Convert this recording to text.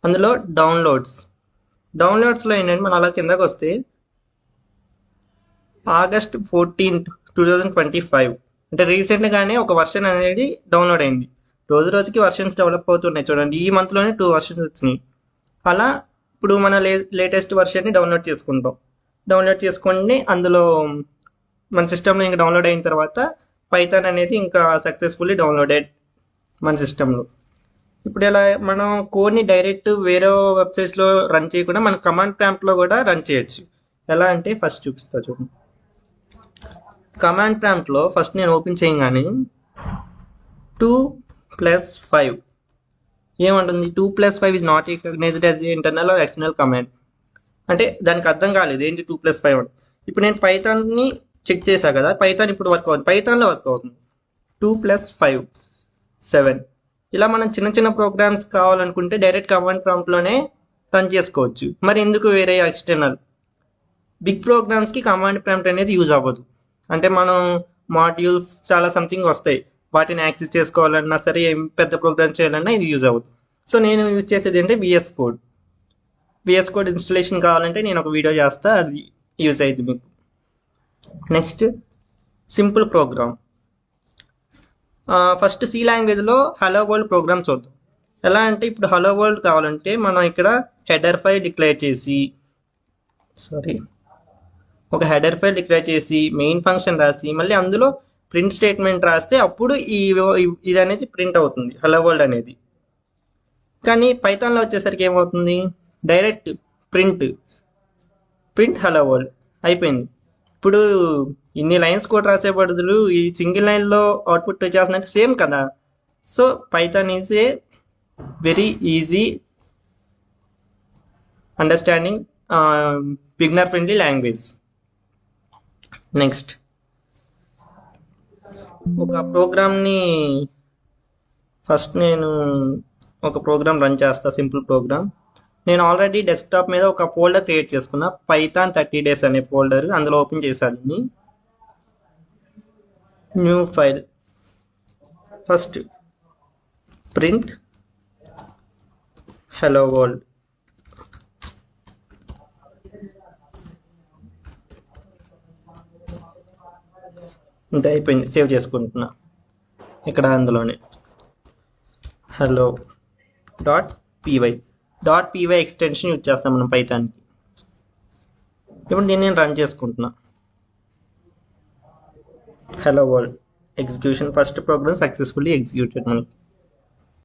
అందులో డౌన్లోడ్స్లో ఏంటంటే మనం అలా కిందకు వస్తే August 14th 2025 అంటే రీసెంట్గానే ఒక వర్షన్ అనేది డౌన్లోడ్ అయింది. రోజుకి వర్షన్స్ డెవలప్ అవుతున్నాయి చూడండి. ఈ మంత్లోనే 2 వర్షన్స్ వచ్చినాయి. అలా ఇప్పుడు మన లేటెస్ట్ వర్షన్ని డౌన్లోడ్ చేసుకుంటాం. డౌన్లోడ్ చేసుకొని అందులో మన సిస్టంలో ఇంకా డౌన్లోడ్ అయిన తర్వాత పైథాన్ అనేది ఇంకా సక్సెస్ఫుల్లీ డౌన్లోడెడ్ మన సిస్టంలో. ఇప్పుడు ఇలా మనం కోడ్ని డైరెక్ట్ వేరే వెబ్సైట్స్లో రన్ చేయకుండా మన కమాండ్ ప్రాంప్ట్లో కూడా రన్ చేయొచ్చు. ఎలా అంటే ఫస్ట్ చూపిస్తా చూడండి. కమాండ్ ప్రాంప్ట్లో ఫస్ట్ నేను ఓపెన్ చేయగానే 2+5 ఏమంటుంది? 2+5 is not recognized as internal are external command. అంటే దానికి అర్థం కాలేదు ఏంటి 2+5 అంటే. ఇప్పుడు నేను పైథాన్ని చెక్ చేశా కదా, పైథాన్ ఇప్పుడు వర్క్ అవుతుంది, పైథాన్లో వర్క్ అవుతుంది. 2+5 7. ఇలా మనం చిన్న చిన్న ప్రోగ్రామ్స్ కావాలనుకుంటే డైరెక్ట్ కమాండ్ ప్రాంప్ట్లోనే రన్ చేసుకోవచ్చు. మరి ఎందుకు వేరే ఎక్స్టర్నల్? బిగ్ ప్రోగ్రామ్స్కి కమాండ్ ప్రాంప్ట్ అనేది యూజ్ అవ్వదు. అంటే మనం మాడ్యూల్స్ చాలా సంథింగ్ వస్తాయి, వాటిని యాక్సెస్ చేసుకోవాలన్నా సరే, ఏం పెద్ద ప్రోగ్రామ్ చేయాలన్నా ఇది యూజ్ అవ్వదు. సో నేను యూజ్ చేసేది అంటే VS కోడ్ ఇన్స్టలేషన్ కావాలంటే నేను ఒక వీడియో చేస్తా, అది యూజ్ అయ్యింది మీకు. Next simple program. First C లాంగ్వేజ్లో హలో వరల్డ్ ప్రోగ్రామ్ చూద్దాం. ఎలా అంటే ఇప్పుడు హలో వరల్డ్ కావాలంటే మనం ఇక్కడ హెడర్ ఫైల్ డిక్లేర్ చేసి మెయిన్ ఫంక్షన్ రాసి మళ్ళీ అందులో ప్రింట్ స్టేట్మెంట్ రాస్తే అప్పుడు ఇది అనేది ప్రింట్ అవుతుంది, హలో వరల్డ్ అనేది. కానీ పైథాన్లో వచ్చేసరికి ఏమవుతుంది? డైరెక్ట్ ప్రింట్ హలో వరల్డ్ అయిపోయింది. ఇప్పుడు ఇన్ని లైన్స్ కోడ్ రాసే బదులు ఈ సింగిల్ లైన్లో అవుట్పుట్ వచ్చేస్తుందంటే సేమ్ కదా. So Python is a very easy understanding beginner friendly language. Next ఒక ప్రోగ్రామ్ని ఫస్ట్ నేను ఒక ప్రోగ్రామ్ రన్ చేస్తా, సింపుల్ ప్రోగ్రామ్. నేను ఆల్రెడీ డెస్క్టాప్ మీద ఒక ఫోల్డర్ క్రియేట్ చేసుకున్నా, పైథాన్ 30 days అనే ఫోల్డర్. అందులో ఓపెన్ చేశాను new file. First print hello world. ఇంత అయిపోయింది, సేవ్ చేసుకుంటున్నా. ఇక్కడ అందులోనే hello.py ఎక్స్టెన్షన్ యూజ్ చేస్తాం మనం పైథాన్కి. ఇప్పుడు దీన్ని నేను రన్ చేసుకుంటున్నా. Hello world execution, first program successfully executed మనకి.